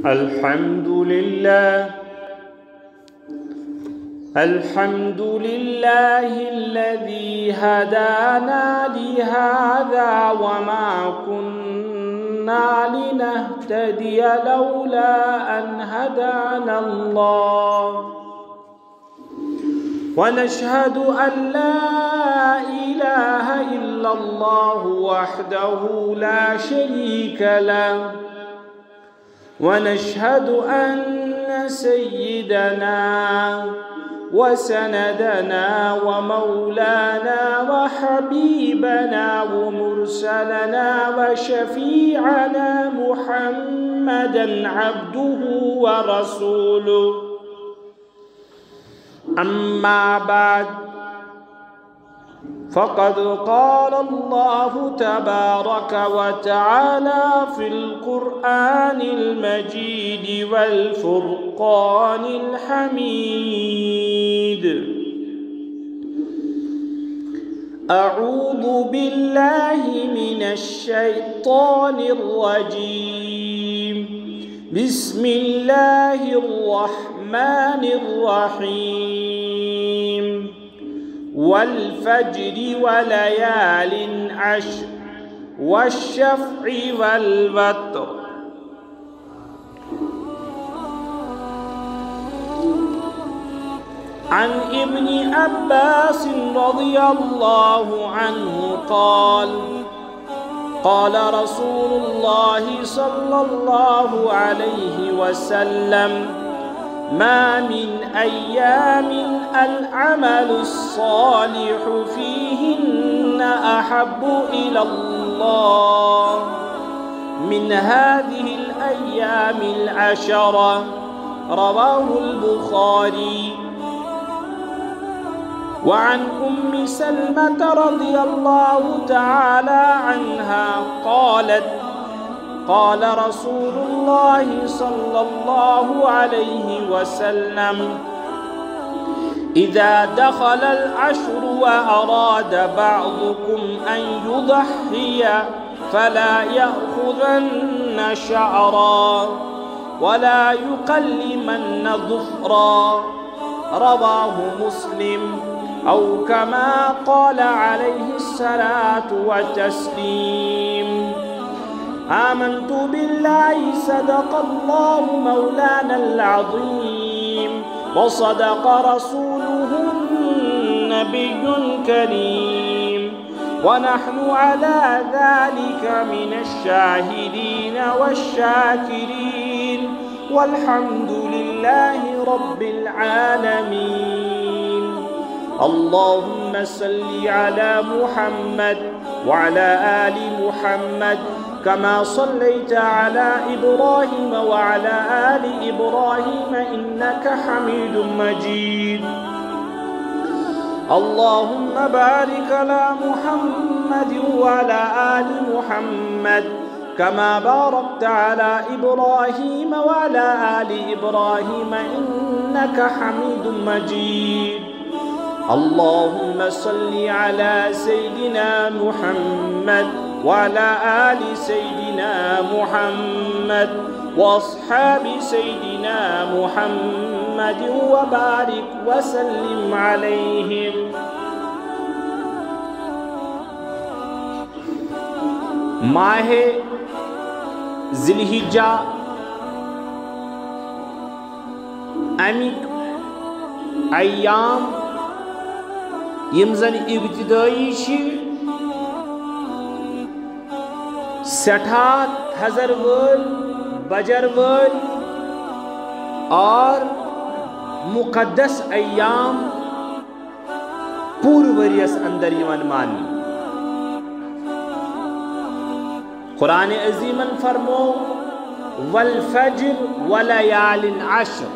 الحمد لله الذي هدانا لهذا وما كنا لنهتدي لولا أن هدانا الله ونشهد أن لا إله إلا الله وحده لا شريك له ونشهد أن سيدنا وسندنا ومولانا وحبيبنا ومرسلنا وشفيعنا محمدا عبده ورسوله أما بعد فقد قال الله تبارك وتعالى في القرآن المجيد والفرقان الحميد أعوذ بالله من الشيطان الرجيم بسم الله الرحمن الرحيم والفجر وليال عشر والشفع والوتر عن ابن عباس رضي الله عنه قال قال رسول الله صلى الله عليه وسلم ما من أيام العمل الصالح فيهن أحب إلى الله من هذه الأيام العشرة رواه البخاري. وعن أم سلمة رضي الله تعالى عنها قالت قال رسول الله صلى الله عليه وسلم إذا دخل العشر وأراد بعضكم أن يضحي فلا يأخذن شعرا ولا يقلمن ظفرا رواه مسلم أو كما قال عليه الصلاة والتسليم. آمنت بالله صدق الله مولانا العظيم وصدق رسوله النبي الكريم ونحن على ذلك من الشاهدين والشاكرين والحمد لله رب العالمين. اللهم صل على محمد وعلى آل محمد كما صليت على إبراهيم وعلى آل إبراهيم إنك حميد مجيد. اللهم بارك على محمد وعلى آل محمد كما باركت على إبراهيم وعلى آل إبراهيم إنك حميد مجيد. اللهم صل على سيدنا محمد وعلى آل سيدنا محمد وأصحاب سيدنا محمد وبارك وسلم عليهم. ماہ ذی الحجہ امیک ایام یم زن ابتدائی چھ سٹھا تھزر ول بجر ول اور مقدس ایام پور وریس اندر یوان مانی. قرآن عظیمن فرمو والفجر ولیال عشر.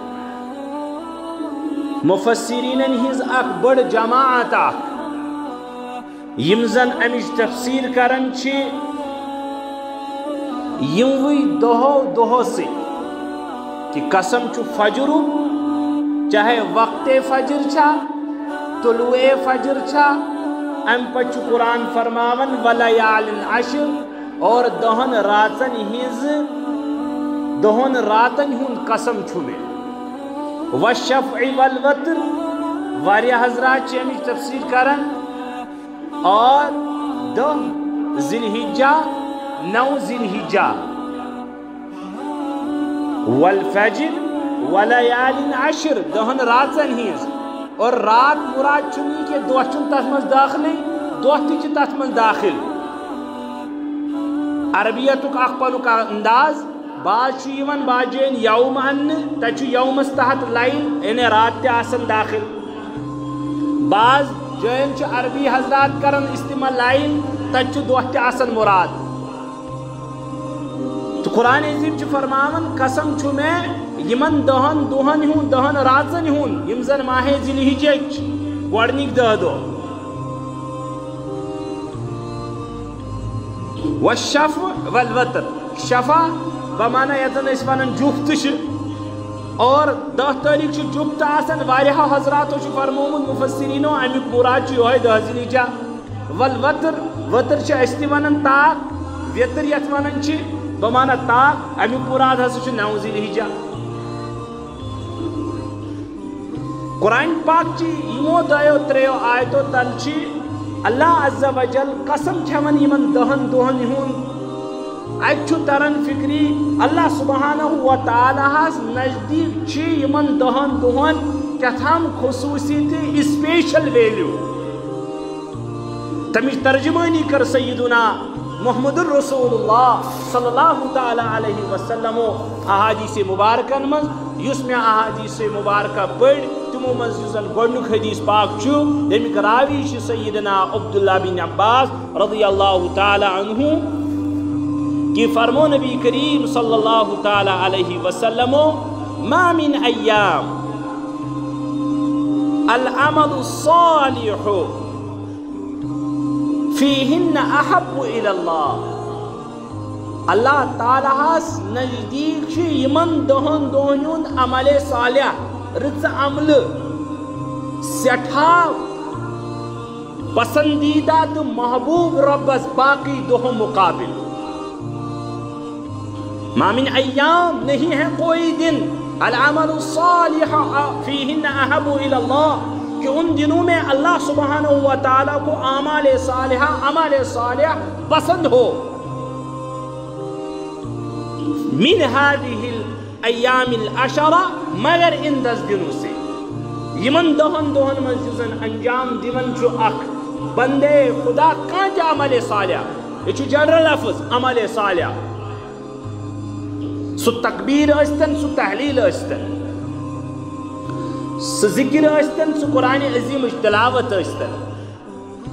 مفسرین ہز اک بڑ جماعت یم زن امچ تفسیر کرن چھ یموی دہو سے کہ قسم چھ فجر چاہے وقت فجر چھا طلوع فجر چھا ام پچ قرآن فرماون ولیال عشر اور دہن راتن ہز دہن راتن ہند قسم چھو میں والشفع والوتر واریاہ حضرات چھ امچ تفسیر کرن اور 10 ذی الحجہ 9 ذی الحجہ والفجر ولیال عشر دہن راتن ہز اور رات مراد چھنی کہ دہ چھن تس من داخل دہ تہ تس من داخل عربیتک اخپنک انداز بعض بعض جائن یوم ان تچ یومس تحت لائن یعنی رات تہ آسن داخل بعض جائن عربی حضرات کرن استعمال لائن تچ دہ تہ آسن مراد تو قرآن عظیم فرماون قسم چھو میں یمن دہن دہن ہون دہن راتن ہون یم زن ماہ ذی الحجہ گوڑنک 10 دہ والشفع والوتر شفع بمانا یتن اس ونن جفت اور 10 تاریخ جفت آسن واریاہ حضراتو فرمومت مفسرینو امیک مراد یہ 10 ذی الحجہ والوتر وتر اس تہ ونن طاق وتر یت ونن بمانا طاق امیک مراد ہسا 9 ذی الحجہ قرآن پاک یمو 2 آیتو تل اللہ عز و جل قسم کھیون یمن دہن دہن ہون اتھ تران فکری اللہ سبحانہ و تعالی نزدیک یمن دہن دہن کتھام خصوصی تہ اسپیشل ویلیو تمچ ترجمانی کر سیدنا محمد الرسول اللہ صلی اللہ تعالی علیہ وسلم احادیث مبارکن من یس میں احادیث مبارکہ پڑھ تمو من گۄڈنیُک حدیث پاک تمیک راوی سیدنا عبداللہ بن عباس رضی اللہ تعالی عنہ کہ فرمو نبی کریم صلی اللہ تعالی علیہ وسلم ما من ایام العمل الصالح فیہن احب الی اللہ اللہ تعالیٰ نزدیک یمن دہن دہن عمل صالح رز عمل سٹھا پسندیدہ تو محبوب ربس باقی دہوں مقابل ما من ایام نہیں ہے کوئی دن العمل الصالح فیہن احب الی اللہ کہ ان دنوں میں اللہ سبحانہ و تعالیٰ کو عمل صالح پسند ہو من هذه الايام العشرہ مگر ان 10 دنوں سے یمن دہن دہن من انجام دیون اخ بندے خدا کان عمل صالح یہ جنرل لفظ عمل صالح سو تکبیر استن سو تحلیل استن سو ذکر استن سو قرآن عظیم تلاوت استن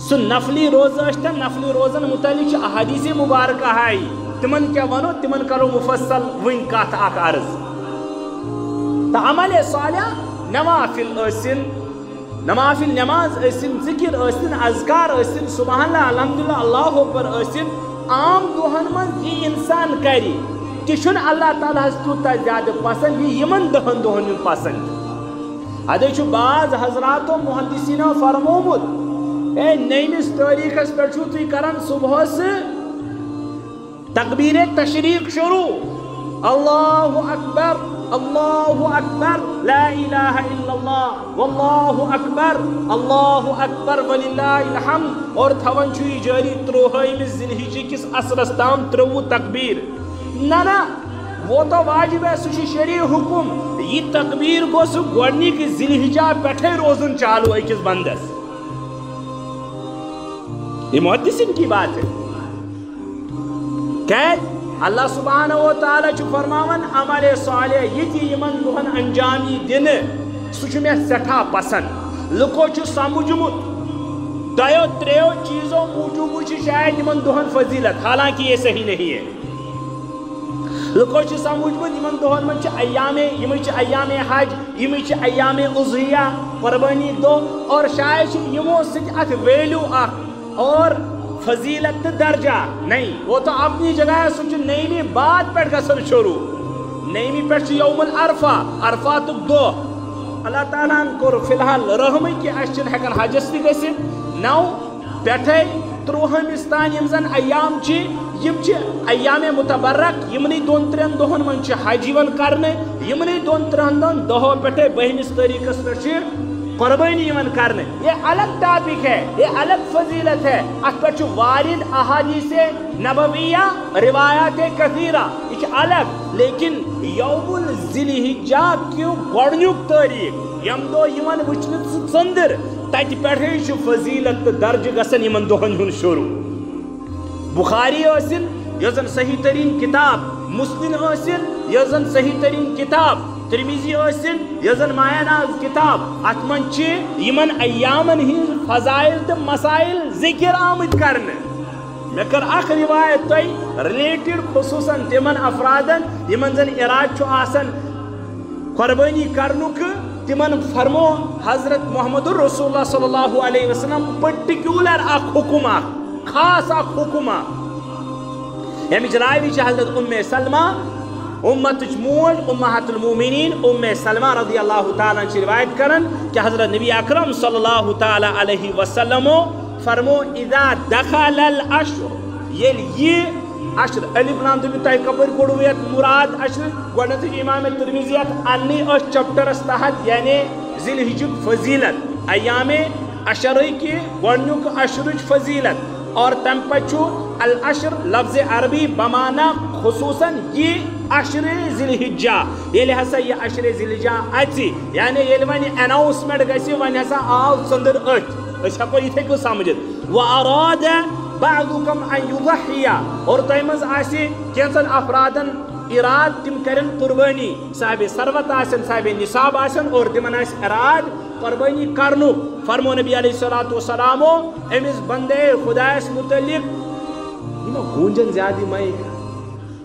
سو نفلی روز استن نفلی روزن متعلق احادیث مبارکہ ہے تمن کیا ونو تمن کرو مفصل ون کات اخ عرض تا عمل صالح نوافل اسن نوافل نماز اسن ذکر اسن اذکار اسن سبحان اللہ الحمدللہ اللہ اکبر اسن عام دہن من یہ انسان کری تشن اللہ تعالیٰ تیوتاہ زیادہ پسند یہ یمن دہن دہن پسند ادے بعض حضرات و محدثینو فرمومت اے نیمس تاریخس پہ تھی کران صبح سے تکبیر تشریق شروع اللہ اکبر لا الہ الا اللہ واللہ اکبر وللہ الحمد اور تھون چھوئی جاری 3 ذی الحجہ کس عصرس تام 3 تکبیر نہ وہ تو واجب ہے سوشی شریع حکم یہ تکبیر کو سو گوڑنی کی ذی الحجہ بیٹھے روزن چالو ایکس بندس یہ محدثین کی بات ہے کہ اللہ سبحانہ و تعالیٰ چھ فرماون عمل صالح یہ یمن دہن انجامی دن سہ میں سٹھا پسند لکو چھ سمجھمت 2-3 چیزوں موجود شاید یمن دہن فضیلت حالانکہ یہ صحیح نہیں ہے لکو چھ سمجھمت یمن دہن من چھ ایام حج یم چھ ایام اضحیہ قربانی دو اور شاید یمو سک ات ویلیو اخ اور فضیلت درجہ نہیں وہ تو اپنی جگہ ہے سوچ نیمی بعد پیٹ گسن شروع نیمی پیٹ یوم العرفہ عرفات 2 اللہ تعالیٰ کور فی الحال رحمی کی اشن ہیکن حجس تہ گژھت 9 پیٹھے 3 یم زن ایام چھ یم ایام متبرک یمنی دون ترین دہن من حج یوان کرنے یمنی دون ترین دہو پٹھے 22 تاریخس پہ قربانی یوان کرنے یہ الگ ٹاپک ہے یہ الگ فضیلت ہے ات پہ وارد احادیث نبویہ روایات کثیرہ یہ الگ لیکن یوم الذی الحجہ کیوں گۄڈنیُک تاریخ یم دو یوان وچھنہ ژندر تت پٹھے فضیلت درج گژھان یمن دہن ہن شروع بخاری ٲسِن یۄس زن صحیح ترین کتاب مسلم ٲسِن یۄس زن صحیح ترین کتاب ترمیزی ٲسِن یۄس زن مایا ناز کتاب ات من یمن ایامن ہٕنٛز فضائل تہٕ مسائل ذکر آمٕتۍ کرنہٕ مےٚ کٔر اکھ روایت تۄہہِ رِلیٹڈ خصوٗصاً تِمن افرادن یمن زن ارادٕ چھُ آسان قربٲنی کرنُک تمن فرمو حضرت محمد رسول اللہ صلی اللہ علیہ وسلم پٔرٹِکیوٗلر اکھ حکم اکھ خاص اکھ حکم اکھ ییٚمِچ راوی چھِ حضرت سلمہ امتٕچ موج امہات المومنین سلمہ رضی اللہ تعالیٰ عنہ روایت کرن کہ حضرت نبی اکرم صلی اللہ تعالیٰ علیہ وسلم فرمو اذا دخل العشر یل یہ عشر الف لام تم تہ کپر کوڑو یت مراد عشر گۄڈنیٚتھ امام ترمذی اننی اس چپٹرس تحت یعنی ذی الحجہ فضیلت ایام عشرہ کی گۄڈنیُک عشرٕچ فضیلت اور تم پچو العشر لفظ عربی بمانا خصوصاً یہ عشر ذی الحجہ یل ہسا یہ عشر ذی الحجہ اچی یعنی یل ونی اناؤنسمنٹ گژھِ ونی ہسا آو ژندر أسۍ ہیٚکو یِتھے کٔنۍ سمجھِتھ واراد بعضکم ان یضحیہ اور تۄہہِ منٛز آسہِ کینٛژن افرادن اراد تم کرن قربانی صاحب ثروت آسن صاحب نصاب آسن اور تمن آسہِ اراد قربانی کرنو فرمو نبی علیہ الصلوۃ والسلام امس بندے خدایس متعلق یہ گونجن زیادہ مائک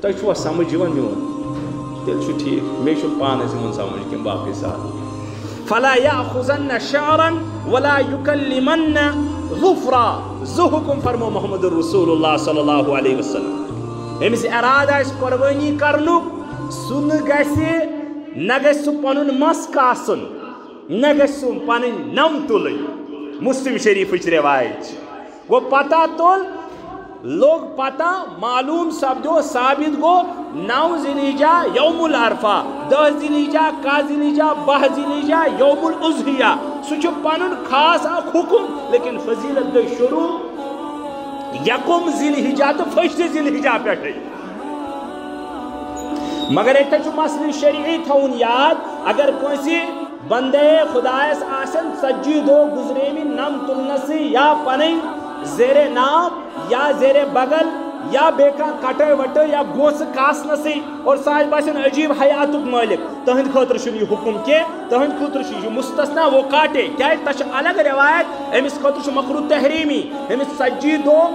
تہ چھو سمجھ یوان میون تیل چھو ٹھیک مے چھو پانس یوان سمجھ کہ باقی ساتھ فلا یاخذن شعرا ولا یکلمن ظفرا ذوحکم فرمو محمد رسول اللہ صلی اللہ علیہ وسلم امس اراد آس قربانی کرنو سن گژھِ نہ گژھِ سُہ پنُن مس کاسُن نہ گژھِ سُہ پنٕنۍ نم تُلٕنۍ مسلم شریفٕچ روایت گو پتہ تُل لوگ پتہ معلوم سپدو ثابت گو 9 ذی الحجہ یوم العرفہ 10 ذی الحجہ 11 ذی الحجہ 12 ذی الحجہ یوم الاضحیہ سُہ چھُ پنُن خاص اکھ حکم لیکن فضیلت گٔے شروع یکم ذی الحجہ تو فشت ذی الحجہ پہ مگر ایک چھُ مسئلہ شرعی تھاون یاد اگر کٲنٛسہِ بندے خدایس آسن 40 دۄہ گزریمٕتۍ نم تُلنسٕے یا پنٕنۍ زیر ناو یا زیر بغل یا بیٚیہِ کانٛہہ کٹٲے وٹٲے یا گوسہٕ کاسنسٕے اور سُہ آسہِ باسان عجیب حیاتُک مٲلِک تہنٛدِ خٲطرٕ چھُنہٕ یہِ حکم کینٛہہ تہنٛدِ خٲطرٕ چھُ یہِ مستثنا وہ کاٹے کیازِ تتھ چھِ الگ روایت أمِس خٲطرٕ چھُ مکروہ تحریمی أمِس 40 دۄہ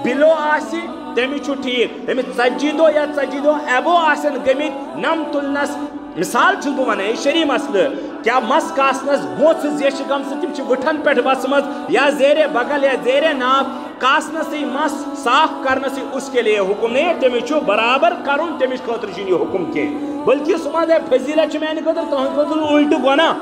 بِلو آسہِ تٔمِس چھُ ٹھیٖک أمِس 40 دۄہ یا 40 دۄہ ایبو آسن گٔمٕتۍ نم تُلنس مثال چھُس بہٕ ونان یہِ شرعی مسلہٕ کیا مس کاسنس گوسہٕ زیچھِ گٔمژٕ تِم چھِ وٕٹھن پٮ۪ٹھ وژھمژ یا زیرے بغل یا زیرے ناو کاسنسٕے مس صاف کرنسٕے اس کے لیے حکم نہیں تٔمِس چھُ برابر کرُن تٔمِس خٲطرٕ چھُنہٕ یہِ حکم کینٛہہ بلکہ سُہ ما دپہِ فضیلت چھِ میانہِ خٲطرٕ تُہنٛدِ خٲطرٕ الٹہٕ گۄناہ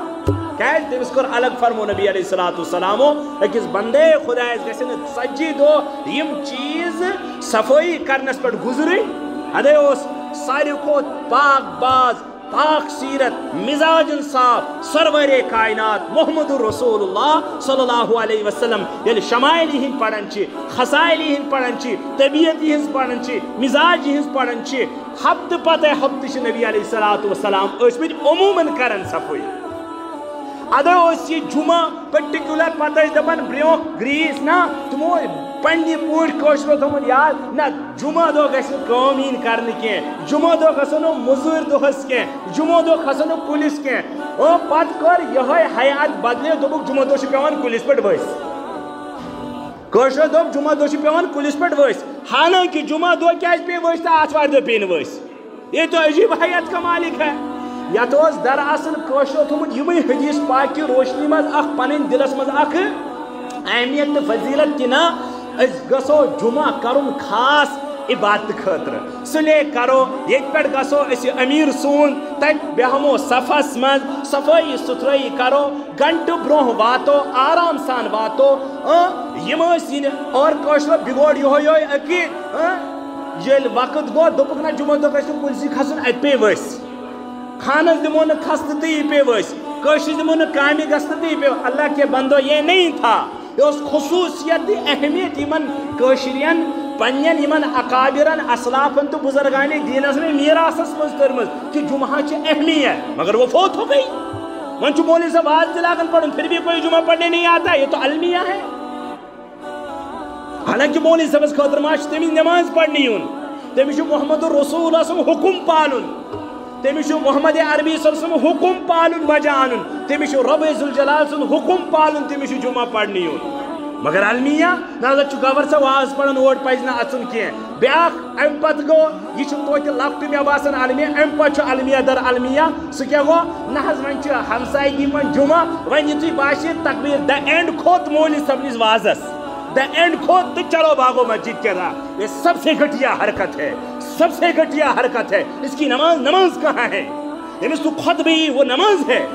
کیازِ تٔمِس کوٚر الگ فرمو نبی علیہ الصلوۃ والسلام أکِس بندے خدایس گژھِ نہٕ 40 دۄہ یِم چیٖز صفٲیی کرنس پٮ۪ٹھ گُزرٕنۍ ادے اوس ساروی کھۄتہٕ پاک باز پاک سیرت مزاجن صاف سرور کائنات محمد رسول اللہ صلی اللہ علیہ وسلم یل شمائلی ہند پڑھن خسائلی ہند پڑھن طبیعتی ہز پڑھن مزاجی ہز پڑھن ہفتہ پتہ ہفتہ نبی علیہ الصلوۃ والسلام ٲسمٕتۍ عموماً کرن صفائی ادے اوس یہ جمعہ پٔرٹِکیوٗلر پتہ ٲسۍ دپان برٛونٛہہ گریٖس نا تمو پننہِ پٲٹھۍ کٲشرو تھوٚمُت یاد نہ جمعہ دۄہ گژھِ نہٕ کٲم یِنۍ کرنہٕ کینٛہہ جمعہ دۄہ گژھو نہٕ مٔزوٗرۍ دۄہس کینٛہہ جمعہ دۄہ کھسو نہٕ کُلِس کینٛہہ او پتہٕ کٔر یِہوے حیات بدلے دوٚپُکھ جمعہ دۄہ چھُ پیٚوان کُلِس پٮ۪ٹھ ؤسۍ کٲشرو دوٚپ جمعہ دۄہ چھُ پیٚوان کُلِس پٮ۪ٹھ ؤسۍ حالانکہِ جمعہ دۄہ کیازِ پیٚیہِ ؤسۍ تہٕ آتھوارِ دۄہ پیٚیہِ نہٕ ؤسۍ یہ تو عجیب حیات کا مالک ہے یتھ اوس دراصل کٲشرو تھوٚمُت یِمے حدیث پاک کی روشنی منٛز اکھ پنٕنۍ دلس منٛز اکھ اہمیت تہٕ فضیلت کہ نہ أسۍ گژھو جمعہ کرُن خاص عبادت خٲطرٕ سُلے کرو ییٚتہِ پٮ۪ٹھ گژھو أسۍ أمیٖر سون تتہِ بیٚہمو صفس منٛز صفٲیی سُتھرٲیی کرو گنٹہٕ برونٛہہ واتو آرام سان واتو یِم ٲسۍ یِنہٕ اور کٲشرو بِگوڑ یِہوے عقیٖد یل وقت گو دوپک نا جمعہ دہ گژھِ کُلسی کھسُن اتہِ پے ؤسۍ خانس دمو نہ کھسنہٕ تہٕ یہِ پے ؤسۍ کٲشرِس دمو نہٕ کامہِ گژھنہٕ تہٕ یہِ پے اللہ کے بندو یہ نہیں تھا یہ اس خصوصیت اہمیت یمن کٲشرین پنین یمن اکابرن اسلافن تو بزرگان دینس میں میراثس مز ترمز کہ جمعہ چھ اہمیت مگر وہ فوت ہو گئی ون چھ مولوی صاحب آج دلاگن پڑھن پھر بھی کوئی جمعہ پڑھنے نہیں آتا یہ تو المیہ ہے حالانکہ مولوی صاحب خاطر ما چھ تمس نماز پڑھنی یون تمس محمد الرسول صلی حکم پالن تمس محمد عربی صلی اللہ علیہ وسلم حکم پالن بجا انن تمس رب ذوالجلال سن حکم پالن تمس جمعہ پڑھنی یون مگر المیہ نظر چھ گور سا واز پڑھن اوٹ پز نا اچن کی بیاکھ ام پت گو یہ چھ توتہ لکٹ مے باسان المیہ ام پت چھ المیہ در المیہ سہ کیا گو نہ حظ ون چھ ہمسائیگی من جمعہ ون یتھی باشی تکبیر دا اینڈ کھوت مولوی صاحب نس وازس دا اینڈ کھوت تو چلو بھاگو مسجد کے راہ یہ سب سے گھٹیا حرکت ہے سب سے گھٹیا حرکت ہے اس کی نماز کہاں ہے امس تو خطبہ وہ نماز ہے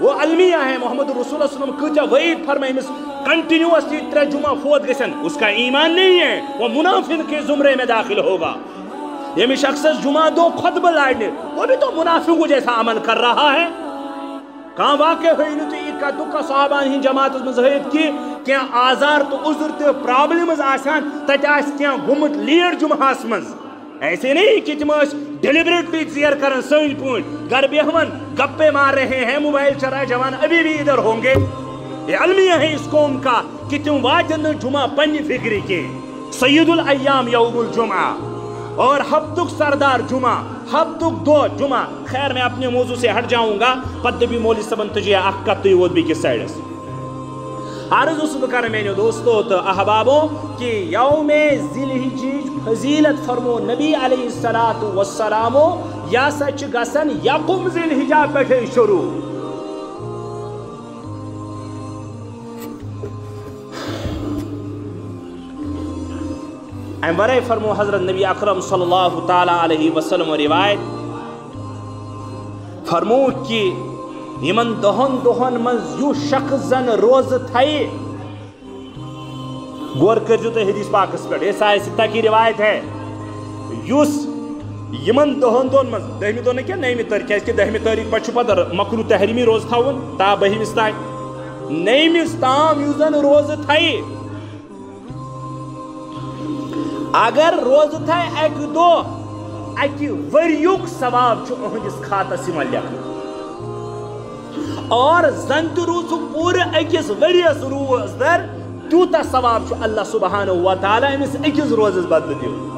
وہ المیہ ہے محمد رسول اللہ صلی اللہ علیہ وسلم کتیا وعید فرمائے امس کنٹینیوسلی 3 جمعہ فوت گسن اس کا ایمان نہیں ہے وہ منافق کے زمرے میں داخل ہوگا یہ شخص جمعہ دو خطبہ لاڑنے وہ بھی تو منافقوں جیسا عمل کر رہا ہے کہاں واقع ہوئی نو تو عید کا دکھا صحابان ہی جماعت مزہید کی کیا آزار تو عذر تو پرابلمز آسان تت آس کیا گمت لیٹ جمعہ مز ایسے نہیں کہ تم ڈیلیبریٹلی ژیر کرن سن پوٹ گھر بیہون گپے مار رہے ہیں موبائل چرائے جوان ابھی بھی ادھر ہوں گے یہ المیہ ہے اس قوم کا کہ تم واجن جمعہ پنی فکری کے سید الایام یوم الجمعہ اور ہفتک سردار جمعہ ہفتک دو جمعہ خیر میں اپنے موضوع سے ہٹ جاؤں گا پد بھی مولوی صاحبن تجھے اکت ووت بھی کس سائڈس عرض اس بکر میں دوستو تو احبابوں کہ یوم ذی الحجہ فضیلت فرمو نبی علیہ السلام یا سچ گسن یقم ذی الحجہ پٹھے شروع ام ورائے فرمو حضرت نبی اکرم صلی اللہ تعالی علیہ وسلم روایت فرمو کہ یمن دہن مز یو شخص زن روز تھائی غور کرجو تو حدیث پاکس پہ یہ سائے ستہ کی روایت ہے یوس یمن دہن مز دہمی دہن کیا نئیمی تاریخ کیا اس کے دہمی تاریخ پر چھپا در مکرو تحریمی روز تھاون تا بہی مستائی نئیمی ستام یو زن روز تھائی اگر روز تھا ایک دو اکی وریوک ثواب چھو اہنجس کھاتا سیما لیکن اور زنت روز پورے اکیس وریس روز در توتا ثواب چھو اللہ سبحانہ وتعالی امس اکیس روز بدل دیو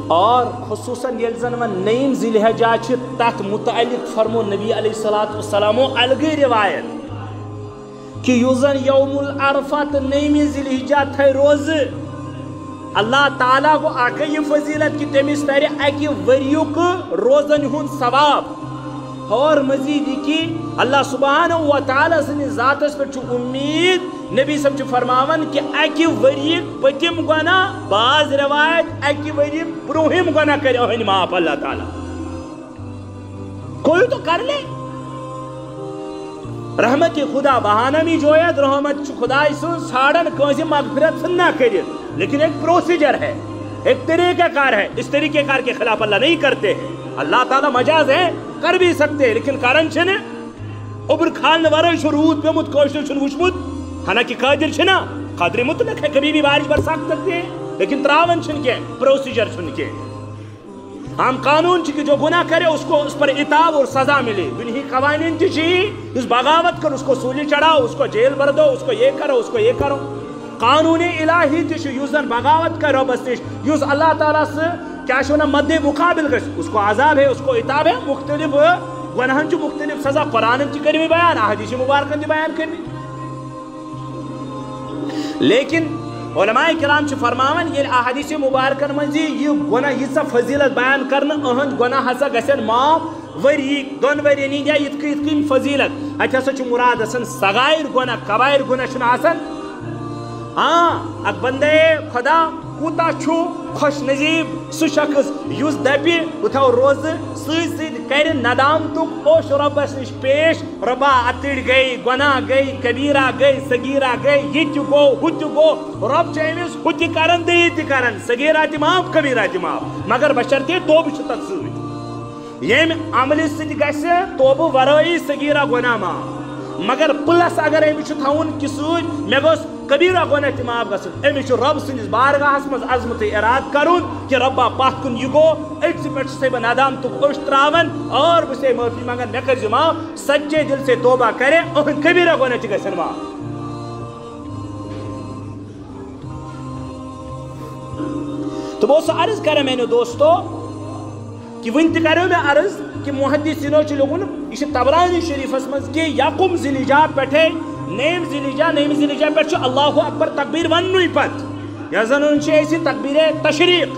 اور خصوصاً یلزن من نیم ذی الحجہ چھ تحت متعلق فرمو نبی علیہ السلام الگی روایت کہ یوزن یوم العرفات نیم ذی الحجہ تھے روز اللہ تعالیٰ کو آکے یہ فضیلت کی تمیز تیرے ایکی وریوک روزن ہون ثواب اور مزید کی اللہ سبحانہ وتعالی سنی ذات اس پر چھو امید نبی سب چھو فرماون کہ ایکی وریق پتیم گونا بعض روایت ایکی وریق بروہم گونا کرے اوہن معاف اللہ تعالیٰ کوئی تو کر لے رحمت خدا بہانہ می جوید رحمت خدا سن ساڑن کونسی مغفرت سن نہ کرے لیکن ایک پروسیجر ہے ایک طریقہ کار ہے اس طریقہ کار کے خلاف اللہ نہیں کرتے اللہ تعالیٰ مجاز ہے کر بھی سکتے لیکن کارن چھنے اوبر کھالنے ورائے شروعات پہ مت کوشش چھن وچمت حالانکہ قادر چھنا قادر مطلق ہے کبھی بھی بارش برسا سکتے ہیں لیکن تراون چھن کے پروسیجر چھن کے ہم قانون چھ کہ جو گناہ کرے اس کو اس پر عتاب اور سزا ملے دنہی قوانین چھ اس بغاوت کر اس کو سولی چڑھاؤ اس کو جیل بر دو اس کو یہ کرو اس کو یہ کرو قانون الہی تش یوزن بغاوت کرو بس یوز اللہ تعالیٰ سے کیا شونا مد مقابل گش اس کو عذاب ہے اس کو عتاب ہے مختلف گناہن چھ مختلف سزا قرآن چھ کرمی بیان احادیث مبارکن چھ بیان کرمی لیکن علماء کرام چھ فرماون یہ احادیث مبارکن من یہ گناہ یہ فضیلت بیان کرنا اہند گناہ ہسا گسن معاف وری دون وری نہیں دیا یتھ فضیلت اتھ ہسا چھ مراد آسان صغائر گناہ کبائر گناہ چھن آسان ہاں اک بندے خدا کوتا چھو خوش نصیب سہ شخص یس دپہ بہ تھو روزہ ست کر ندامتک اوش ربس نش پیش ربا اتڑ گئی گناہ گئی کبیرہ گئی صغیرہ گئی یہ تہ گو ہو تہ گو رب چھ امس ہو تہ کرن تہ یہ تہ کرن صغیرہ تہ معاف کبیرہ تہ معاف مگر بشرطے توبہ چھ تتھ ست یم عمل ست گژھِ توبہ ورٲیی صغیرہ گناہ معاف مگر پلس اگر امس تھون کہ ست مے گوٚژھ کبیرہ گناہ تہ معاف گژھن امس رب سندس بارگاہس مز عظمت اراد کرن کہ ربا پتھ کن یہ گو أکسٕے پٮ۪ٹھ چھُسے بہٕ ندامتُک اوٚش تراون اور بہٕ چھُسے معافی منگان مے کٔرزِ معاف سچے دل سے توبہ کرے اہند کبیرہ گناہ تہ گژھن معاف تو بہٕ اوسُس عرض کران میانیو دوستو کہ ون تہ کرو میں عرض کہ محدثینو چھ لوگن یہ طبرانی شریفس مز کہ یقم ذی الحجہ پٹھے نیم ذی الحجہ پہ اللہ اکبر تکبیر وننوی پت یا زن تکبیر تشریق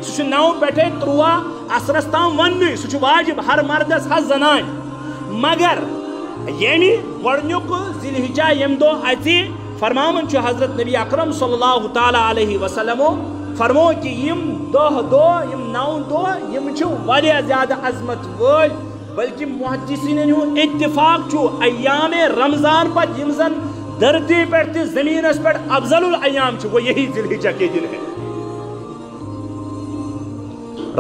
سہ 9 پٹھے 13 اثرس تام وننوی سہ واجب ہر مردس ہر زنان مگر یمی گۄڈنیُک ذی الحجہ یم دو اتی فرماون چھ حضرت نبی اکرم صلی اللہ تعالی علیہ وسلم فرمو کہ یم 10 دۄہ یم 9 دۄہ یم چھ واریاہ زیادہ عظمت وٲلۍ بلکہ محدثین ہند اتفاق چھ ایام رمضان پت یم زن دھرتی پہ زمین پہ افضل الایام چھ وہ یہی ذی الحجہ کے دن ہے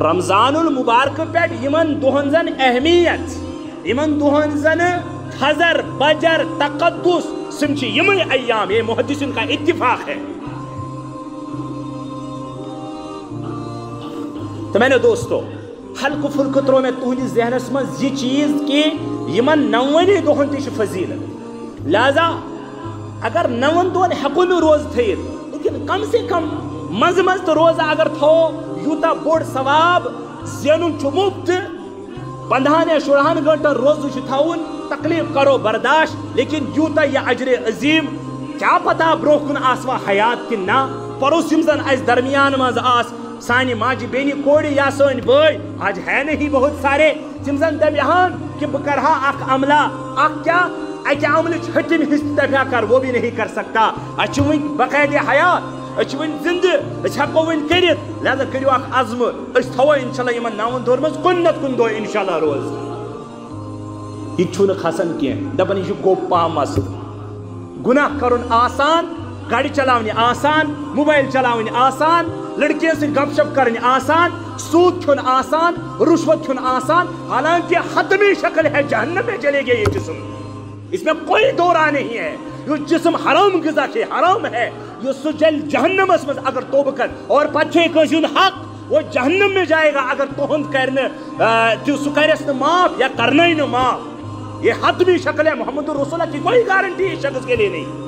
رمضان المبارک پہ یمن دہن زن اہمیت یمن دہن زن حضر بجر تقدس سم چھ یمے ایام یہ محدثین کا اتفاق ہے تو میں نے دوستو ہلکہ پھلکہ ترو میں تہندس ذہنس مز یہ چیز کہ یمن 9 دہن تہ فضیلت لہذا اگر 9 دہن ہیکو نہ روز تھیت لیکن کم سے کم مز مز تو روزہ اگر تھو یوتا بوڑ ثواب زینن چھ مفت 15 یا 16 گھنٹہ روزہ چھ تھاون تکلیف کرو برداشت لیکن یوتا یہ اجر عظیم کیا پتہ برو کن آسوا حیات کن نہ پروس یم زن اس درمیان مز آس سانی ماجی بینی کوڑی یا سونی بھائی آج ہے نہیں بہت سارے تم زن دبیہان کہ بکرہا اک عملہ اک کیا اکی عمل چھٹن حصہ دبیہ کر وہ بھی نہیں کر سکتا اچھوین بقید حیات اچھوین زندہ اچھاکوین کرت لہذا کریو اک عظم اس تھو انشاءاللہ یمن 9 دور مز کنت کن دو انشاءاللہ روز یہ چھونا خسن کیا دبن یہ گو پامس گناہ کرن آسان گاڑی چلاونی آسان موبائل چلاونی آسان لڑکیوں سے گپ شپ کرنی آسان سود کھن آسان رشوت کھن آسان حالانکہ حتمی شکل ہے جہنم میں چلے گئے یہ جسم اس میں کوئی دو راہ نہیں ہے یہ جسم حرام غذا کے حرام ہے یہ سجل جہنم اس میں اگر توبہ کر اور پچھے کسیون حق وہ جہنم میں جائے گا اگر توہند کرنے تو سکرس نہ معاف یا کرنا ہی نہ معاف یہ حتمی شکل ہے محمد رسول اللہ کی کوئی گارنٹی اس شخص کے لیے نہیں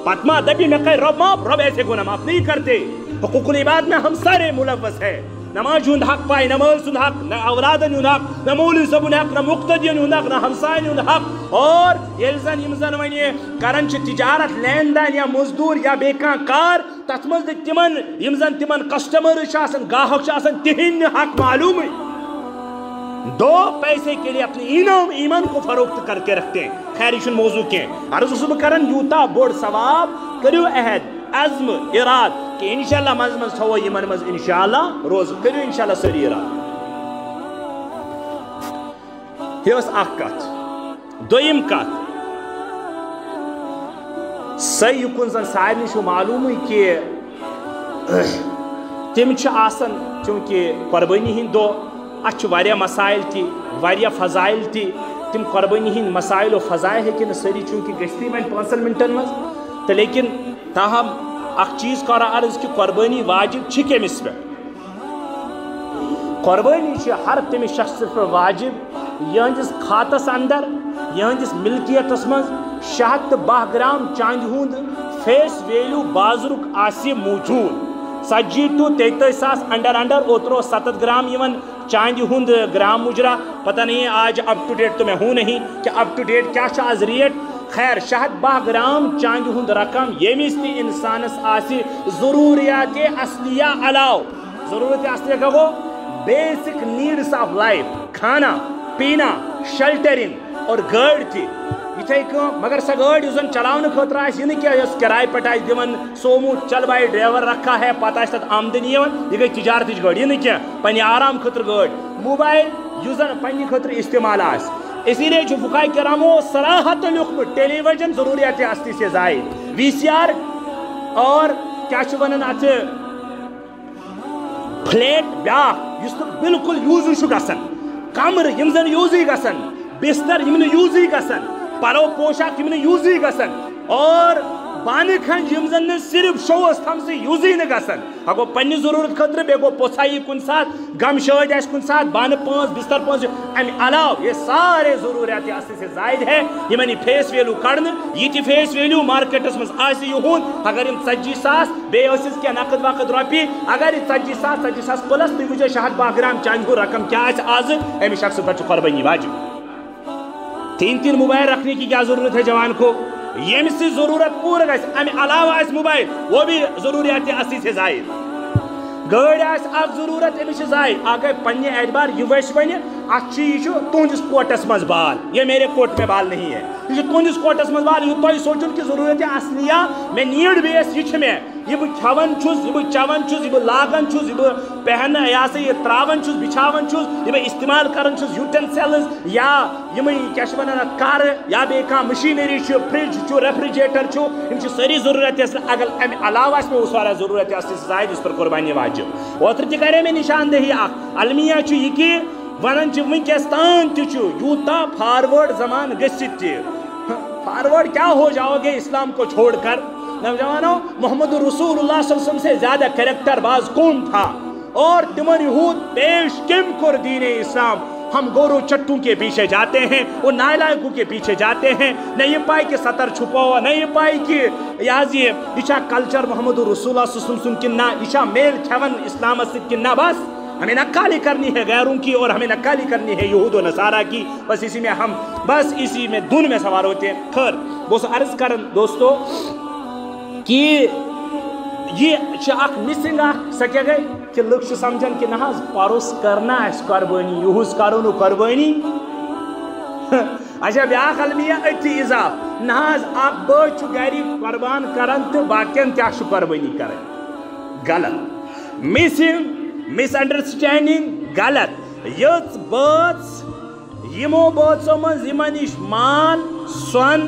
پتما دبی میں کہے رب معاف رب ایسے گناہ معاف نہیں کرتے حقوق العباد میں ہم سارے ملوث ہیں نماز ہند حق پائے نماز ہند حق نہ اولادن ہند حق نہ مولوی صاحبن حق نہ مقتدین ہند حق نہ ہمسائن ہند حق اور یلزن یمزن ونی کرن چھ تجارت لین دین یا مزدور یا بیکان کار تتھ مز تمن یمزن تمن کسٹمر چھ آسن گاہک چھ آسن تہند حق معلوم ہے 2 پیسے کے لیے اپنے ایمان کو فروخت کر کے رکھتے ہیں خیر یہ موضوع کے عرض اسب کرن یوتا بوڑ ثواب کریو عہد عزم اراد کہ انشاءاللہ مز مز تھو یمن مز انشاءاللہ روز کریو انشاءاللہ سری اراد یہ اس اخ کت دویم کت سی یکن زن سارے شو معلوم ہے کہ تم چھ آسن چونکہ قربانی ہند دو اچھ واریاہ مسائل تی واریاہ فضائل تی تم قربانی ہند مسائل و فضائل ہے کہ سری چونکہ گشتی میں 5 منٹن مز تو لیکن تاہم اخ چیز کرا عرض کہ قربانی واجب چھ کمس پہ قربانی چھ ہر تمس شخص پہ واجب یہندس کھاتس اندر یہندس ملکیتس مز 120 گرام چاند ہند فیس ویلیو بازرک آسی موجود 70 to 33,000 انڈر اوترو 7 گرام یمن چاند ہند گرام مجرا پتہ نہیں آج اپ ٹو ڈیٹ تو میں ہوں نہیں کہ اپ ٹو ڈیٹ کیا آز ریٹ خیر 120 گرام چاند ہند رقم یمس تی انسانس آسی ضروریات اصلیہ علاو ضرورت اصلیہ کا گو بیسک نیڈس آف لائف کھانا پینا شیلٹرنگ اور گاڑ تھی یہ اتھے مگر سا گاڑی زن چلاؤن خاطر یہ نا کہ کرائے پہ دن سومو چل بھائی ڈرائیور رکھا ہے پتہ تک آمدنی یہ گئی تجارت گاڑی یہ نا کہ پنہ آرام خاطر گاڑی موبائل اس زن پنہ خاطر استعمال اسی لیے فقہاء کرامو صراحت لکھمت ٹیلی ویژن ضروریات اصلی سے زائد وی سی آر اور کیا ونان ات فلیٹ بیاکھ اس بالکل یوز گژھان کمر یم زن یوزی گژھان بستر یم یوزی گژھان پلو پوشاک یم یوزی گژھان اور بانہ کھنج یم زن صرف شوس تھم سے یوزی نہ گژھان اگو پنہ ضرورت خاطر بے گو پوسائی کن سات گم شاد آس کن سات بانہ پانچ بستر پانچ امہ علاوہ یہ سارے ضروریات اصل سے زائد ہے یمن یہ فیس ویلو کڑن یہ فیس ویلو مارکیٹس مز آسی یہود اگر یم 40 ساس بے اسس کیا نقد وقت روپیے اگر یہ 40 ساس پلس تھی وجہ 100 گرام چاند ہو رقم کیا آز امہ شخص پر قربانی واجب 3 موبائل رکھنے کی کیا ضرورت ہے جوان کو یم سے ضرورت پورا گھس امہ علاوہ آس موبائل وہ بھی ضروریات اصلی سے زائد گاڑی آس اخ ضرورت امس زائد اگر پنہ اعتبار یہ ویس ونہ ات یہ تہندس کوٹس مز بال یہ میرے کوٹ میں بال نہیں ہے یہ تہندس کوٹس مز بال یہ تہ سوچن کہ ضرورت اصلیہ میں نیڈ بیس یہ میں یہ بہ کھوان چھس یہ بہ چوان چھس یہ بہ لاگان چھس یہ بہ پہن یا سا یہ تراون چھس بچھاون چھس یہ بہ استعمال کران چھس یوٹینسلز یا یم کیا ونان ات کار یا بے کانٛہہ مشینری چھ فرج چھ ریفریجریٹر چھ یم چھ ساری ضرورت اگر امہ علاوہ اس میں اس واریاہ ضرورت اصلی زائد اس پر قربانی واجب اوتر تہ کرے میں نشاندہی اخ المیہ چھ یہ کہ ونان چھ ونکس تان تہ چھ یوتا فارورڈ زمان گژھت تہ فارورڈ کیا ہو جاؤ گے اسلام کو چھوڑ کر نوجوانوں محمد رسول اللہ صلی اللہ علیہ وسلم سے زیادہ کریکٹر باز کون تھا اور تمن یہود پیش کم کر دین اسلام ہم گورو چٹوں کے پیچھے جاتے ہیں وہ نالائقوں کے پیچھے جاتے ہیں نہ یہ پائی کہ سطر چھپاؤ نہ یہ پائی کہ یہ کلچر محمد رسول اللہ صلی اللہ علیہ وسلم کن نہ یہ میل کھیون اسلام کن نہ بس ہمیں نکالی کرنی ہے غیروں کی اور ہمیں نکالی کرنی ہے یہود و نصارہ کی بس اسی میں ہم بس اسی میں دھن میں سوار ہوتے ہیں خیر بس عرض کرن دوستو کہ یہ اخ مسنگ اخ سہ کیا گئی کہ لوگ سمجھن کہ نہ پروس کرنا اس قربانی یہس کرو نو قربانی اچھا بیاکھ المیہ اتھی اضاف نہ اخ بچ گری قربان کرن تو باقین کیا قربانی کرن غلط مس انڈرسٹینڈنگ غلط یس بٲژ یمو بٲژو منٛز یمن نش مال سون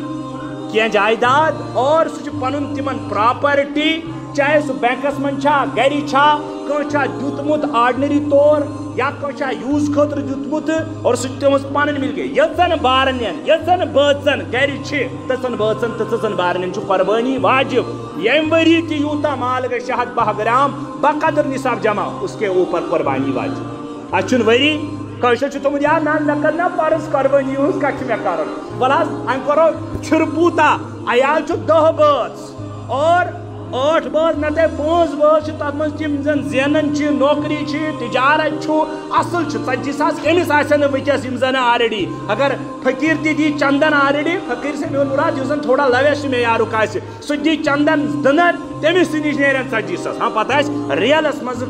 کی جائیداد اور سہ پن تمن پراپرٹی چاہے سہ بینکس من چھا گری چھا کھا دیتمت آرڈنری طور یا کھا یوز خاطر دیتمت اور سہ تمس پن مل گئی یت زن بارن یت زن بٲژن گری چھ تژن بٲژن تو ژن بارن قربانی واجب یم وری تہ یوتا مال گئی 100 گرام بقدر نصاب جمع اس کے اوپر قربانی واجب اچھن وری کشر تم یار نا کرنا پرس قربانی ہز کت میں کرن بلحظ ام کرو چھرپوتا عیال 10 بٲژ اور 8 بٲژ نہ 5 بٲژ تر من تم زن زینن نوکری تجارت اصل 40 ساس کمس آن ونکس زن آلریڈی اگر فقیر تہ دی چندن آلریڈی فقیر سے میون مراد اس تھوڑا لویسٹ معیارک سہ دی چندن دنر تمس نش نیرن 40 ساس ہاں پتہ ریلس مز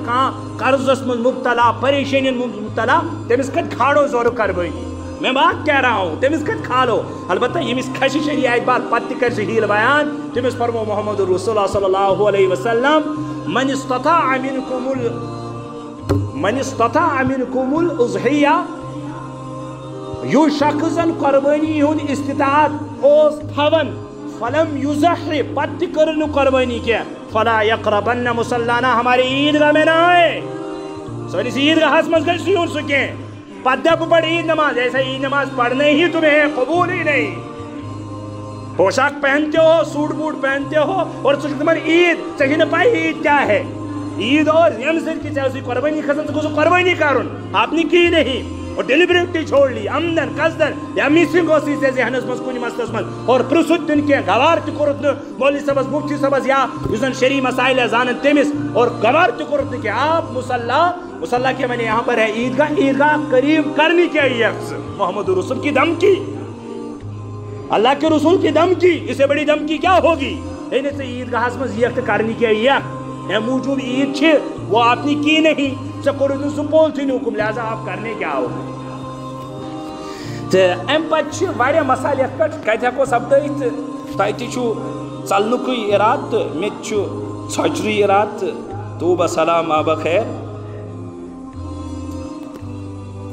قرضس مز مبتلا پریشانی مبتلا تمس کت کھاڑو زور قربانی میں بات کہہ رہا ہوں تمس کت کھالو البتہ یمس کھش شری اعتبار پتہ کر ہیل بیان تمس فرمو محمد رسول اللہ صلی اللہ علیہ وسلم من استطاع منکم الاضحیہ یو شخص قربانی ہند استطاعت اوس تھون فلم یضحی پتہ کرن قربانی کیا فلا یقربن مصلانا ہماری عیدگاہ میں نہ آئے سنس عیدگاہس مز گژھِ یُن سُہ کینٛہہ پتہ بہ پڑھ عید نماز ایسا عید نماز پڑھنے ہی تمہیں قبول ہی نہیں پوشاک پہنتے ہو سوٹ بوٹ پہنتے ہو اور تمہاری عید ژےٚ نہٕ پائی عید کیا ہے عید اور یم سر کی ژےٚ قربانی کھسان ژٕ گوٚژھ قربانی کرن آپ نے کی نہیں اور ڈیلیبریٹلی چھوڑ لی آمدن قصدن یا مسنگ اس سے ذہنس مز کن مسلس مز اور پرسد تن کی گوار تہ کورت مولوی صاحبس مفتی صاحبس یا یزن شرعی مسائل زانن تمس اور گوار تہ کورت کہ آپ مصلی کے میں نے یہاں پر ہے عیدگاہ قریب کرنے کے یکس محمد رسول کی دھمکی اللہ کے رسول کی دھمکی اس سے بڑی دھمکی کیا ہوگی اینے سے عیدگاہ مز یک کرنے کے یک ہے موجود عید چھ وہ آپ نے کی نہیں سے قرد سپول تھی حکم لہذا آپ کرنے کیا ہو تو ام پتہ واریاہ مسائل یتھ پٮ۪ٹھ کتہِ ہٮ۪کو سپدٲیِتھ تۄہہِ تہِ چھُ ژلنُکُے اِرادٕ تہٕ مےٚ تہِ چھُ ژھۄچرُے اِرادٕ تہٕ توبہ سلام آبا خیر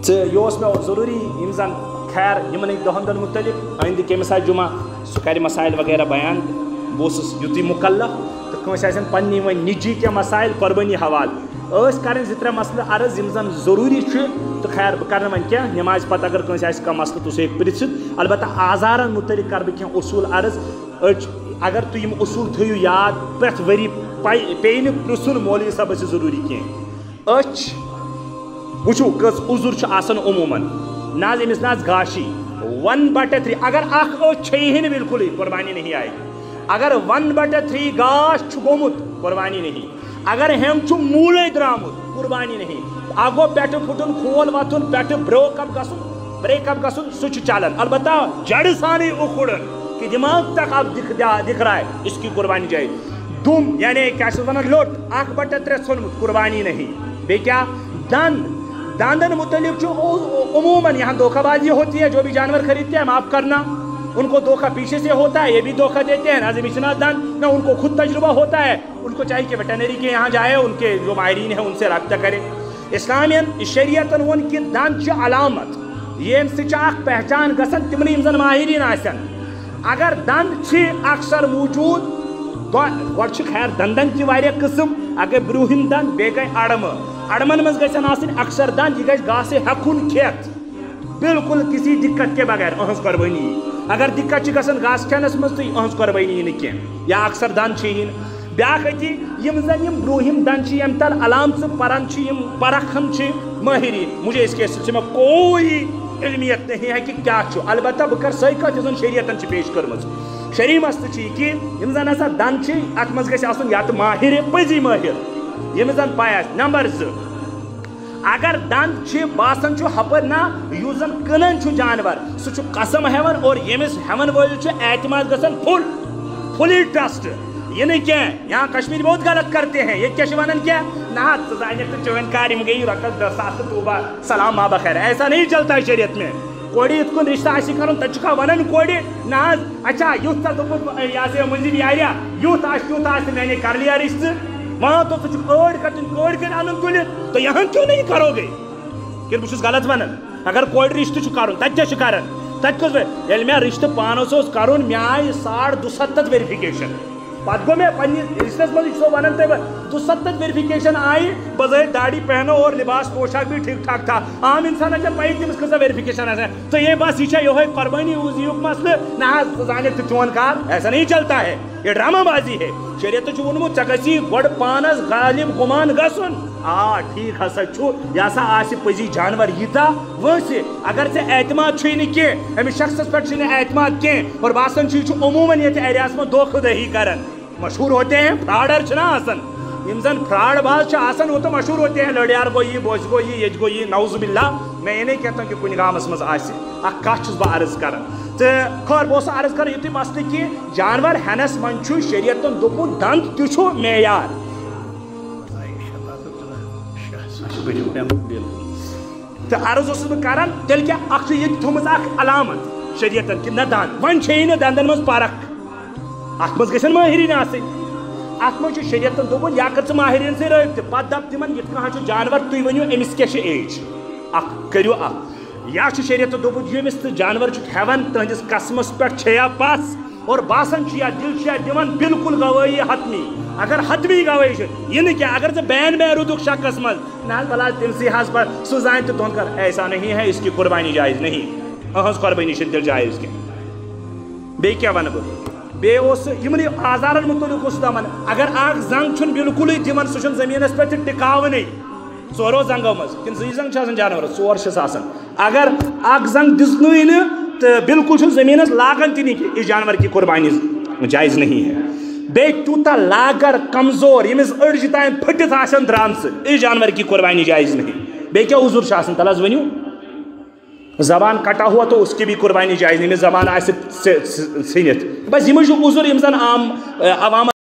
تہٕ یہِ اوس مےٚ ضروٗری یِم زن خیر یِمنٕے دۄہن دۄہن مُتعلق أنٛدِ کٔمِس آسہِ جُمعہ سُہ کرِ مسائل وغیرہ بیان بہٕ اوسُس یُتُے مُکلف تہٕ کٲنٛسہِ آسن پننی وۄنۍ نِجی کینٛہہ مسائل قۄربٲنی حوالہٕ ٲسۍ کرٕنۍ 2-3 مسلہٕ عرض یِم زن ضروٗری چھُ تہٕ خیر بہٕ کرٕ نہٕ وۄنۍ کینٛہہ نٮ۪مازِ پتہٕ اگر کٲنٛسہِ آسہِ کانٛہہ مسلہٕ تہٕ سُہ ہیٚکہِ پرژھِتھ البتہ آزارن مُتعلق کرٕ بہٕ کینٛہہ اصوٗل عرض أڑۍ اگر تُہۍ یِم اصوٗل تھٲیِو یاد پرٛٮ۪تھ ؤری پیٚیہِ نہٕ پرژھُن مولوی صٲبس چھِ ضروٗری کینٛہہ أچھ وٕچھو کٔژ عُذر چھُ آسان عموٗمن نہ حظ أمِس نہ حظ گاشی 1/3 اگر اکھ أچھ چھیی نہٕ بالکُلٕے قۄربانی نہیں آیہِ اگر 1/3 گاش چھُ گوٚمُت قۄربانی نہیں اگر ہیٚم چھُ موٗلے درٛامُت قۄربانی نہیں اکھ گوٚو پٮ۪ٹھٕ پھُٹُن کھول وۄتھُن پٮ۪ٹھٕ بریک اپ گژھُن سُہ چھُ چلان البتہ جڑٕ سانٕے اُکھُڑن کہ دماغ تک اب دکھ رہا ہے اس کی قربانی چاہیے دم یعنی کیا لوٹ 1/3 ژھنمُت قربانی نہیں بیٚیہِ کیا دندن متعلق جو عموماً یہاں دھوکہ بازی ہوتی ہے جو بھی جانور خریدتے ہیں معاف کرنا ان کو دھوکہ پیچھے سے ہوتا ہے یہ بھی دھوکہ دیتے ہیں نازم اشناد دند نہ ان کو خود تجربہ ہوتا ہے ان کو چاہیے کہ ویٹرنری کے یہاں جائے ان کے جو ماہرین ہیں ان سے رابطہ کرے اسلامیہ شریعتن ون کہ دند علامت یہ امہ سۭتۍ پہچان گژھان تمن یم زن ماہرین آسن اگر دند اکثر موجود گۄڈٕ چھِ خیر دندن تہِ واریاہ قٕسم اکھ گٔے برٛوٗنٛہِم دند بیٚیہِ گٔے اڑمن منٛز گژھن آسٕنۍ اکثر دند یہِ گژھِ گاسہٕ ہٮ۪کُن کھٮ۪تھ بالکل کسی دقت کے بغیر أہٕنٛز قۄربٲنی یی اگر دقت چھِ گژھان گاسہٕ کھٮ۪نس منٛز تہٕ أہٕنٛز قۄربٲنی یی نہٕ کینٛہہ یا اکثر دند چھِ یِنۍ بیٛاکھ أتی یِم زن یِم برٛوٗنٛہِم دند چھِ ییٚمہِ تل علامژٕ پران چھِ یِم پرکھان چھِ مٲہریٖن مجھے اس کے سلسلے میں کوئی علمیت نہیں ہے کہ کیا چھُ البتہ بہٕ کرٕ سۄے کتھ یۄس زن شریعتن چھِ پیش کٔرمٕژ شریع مسلہٕ چھُ یہِ کہِ یِم زن ہسا دند چھِ اتھ منٛز گژھِ آسُن یا تہٕ ماہر پٔزی مٲہر ییٚمِس زن پاے آسہِ نمبر 2 اگر دند چھِ باسان چھُ ہپٲرۍ نہ یُس زن کٕنان چھُ جانور سُہ چھُ قسم ہٮ۪وان اور ییٚمِس ہٮ۪وان وٲلِس چھُ اعتماد گژھان فُلی ٹرسٹ یہ نہیں کینٛہہ یہاں کشمیٖر بہت غلط کرتے ہیں ییٚتہِ کیٛاہ چھِ ونان کینٛہہ نہ حظ ژٕ زانٮ۪کھ تہٕ چٲنۍ کار یِم گٔیی رۄپیس 10,000 تہٕ توبہ سلام آبا خیر ایسا نہیں چلتا ہے شریعت میں کورِ یِتھ کُن رشتہٕ آسہِ کرُن تتہِ چھُکھا ونان کورِ نہ حظ اچھا یُتھ ژےٚ دوٚپُتھ یہِ ہسا یہِ مٔنٛزِم یاریا یُتھ آسہِ تیُتھ آسہِ تہٕ میانے کر لیا رشتہٕ مان تو ژٕ چھُکھ ٲڑۍ کٔرۍ انُن تُلِتھ تو یہاں کیوں نہیں کرو گے کِنہٕ بہٕ چھُس غلط ونان اگر کورِ رشتہٕ چھُ کرُن تتہِ کیٛاہ چھِ کران تتہِ کٔژ ییٚلہِ مےٚ رشتہٕ پانس اوس کرُن مےٚ آیہِ 270 ویرفِکیشن پتہٕ گوٚو مےٚ پننِس رشتس منٛز یہِ چھُسو ونان تۄہہِ 270 ویرفِکیشن آیہِ بظٲہر داڑھی پہنو اور لباس پوشاک بھی ٹھیک ٹھاک تھا عام انسانس چھےٚ پیی تٔمِس کۭژاہ ویرفِکیشن آسان تہٕ یہ بس یہِ چھا یِہوے قۄربٲنی ووٗزیٖیُک مسلہٕ نہ حظ ژٕ زانٮ۪کھ تہٕ چون کار ایسا نہیں چلتا ہے یہ ڈرامہ بازی ہے شریعتن چھُ ووٚنمُت ژےٚ گژھی گۄڈٕ پانس غالب گُمان گژھُن آ ٹھیٖک ہسا چھُ یہِ ہسا آسہِ پٔزی جانور ییٖژاہ وٲنٛسہِ اگر ژےٚ اعتماد چھُے نہٕ کینٛہہ أمِس شخصس پٮ۪ٹھ چھُے نہٕ اعتماد کینٛہہ اور باسان چھُ یہِ چھُ عموٗمن ییٚتہِ ایریاہس منٛز دھوکہٕ دٔہی کران مشہور ہوتے ہیں فراڈر چھِ نہ آسان یم زن فراڈ باز چھِ آسان وہ تو مشہور ہوتے ہیں لڑیار گوٚو یہِ بوسہِ گوٚو یہِ ییٚتہِ گوٚو یہِ نعوذ باللہ میں یہ نہیں کہتا ہوں کہ کُنہِ گامس منٛز آسہِ اکھ کتھ چھُس بہٕ عرض کران تہٕ خٲر بہٕ اوسُس عرض کران یُتُے مسلہٕ کہِ جانور ہٮ۪نس منٛز چھُ شریعتن دوٚپمُت دند تہِ چھُ معیار تہٕ عرض اوسُس بہٕ کران تیٚلہِ کیٛاہ اکھ چھُ ییٚتہِ تھٲومٕژ اکھ علامت شریعتن کہِ نہ دند وۄنۍ چھیی نہٕ دندن منٛز فرق اتھ منٛز گژھن مٲہریٖن آسٕنۍ اتھ منٛز چھُ شریعتن دوٚپمُت یا کر ژٕ ماہریٖن سۭتۍ رٲبطہٕ پتہٕ دپ تِمن یِتھ کٔنۍ حظ چھُ جانور تُہۍ ؤنِو أمِس کیٛاہ چھِ ایج اکھ کٔرِو اکھ یا چھُ شریعتن دوٚپمُت ییٚمِس تہٕ جانور چھُکھ ہٮ۪وان تٕہنٛدِس قسمس پٮ۪ٹھ چھےٚ پس اور باسان چھُ یا دل چھُ یا دِوان بالکل گوٲیی حتمی اگر حتمی گوٲیی چھِ یہِ نہٕ کینٛہہ اگر ژٕ بین روٗدُکھ شکس منٛز نہ حظ بلا تٔمسٕے حظ پتہٕ سُہ زانہِ تہٕ تُہُنٛد کر ایسا نہیں ہے اس کی قربانی جایز نہیں أہٕنٛز قۄربٲنی چھنہٕ تیٚلہِ جایز کینٛہہ بیٚیہِ کیٛاہ ونہٕ بہٕ بیٚیہِ اوس یِمنٕے آزارن متعلق اوس دپان اگر اکھ زنٛگ چھُنہٕ بالکُلٕے دِوان سُہ چھُنہٕ زٔمیٖنس پٮ۪ٹھ تہِ ٹِکاونٕے ژورو زنٛگو منٛز کِنہٕ زٕے زنٛگ چھِ آسان جانورس 4 چھِس آسان اگر اکھ زنٛگ دِژنٕے نہٕ تہٕ بالکل چھُنہٕ زٔمیٖنس لاگان تہِ نہٕ کینٛہہ اس جانور کی قربانی جایز نہیں ہے بیٚیہِ تیوٗتاہ لاگر کمزور ییٚمِس أڑجہِ تام پھٔٹِتھ آسن درٛامژٕ اس جانور کی قربانی جایز نہیں بیٚیہِ کیٛاہ عُذر چھُ آسان تل حظ ؤنِو زبان کٹا ہوا تو اس کی بھی قربانی جائز نہیں زبان آسہِ ژھٕنِتھ بس یِمے چھُ عُذر یِم زن عام عوام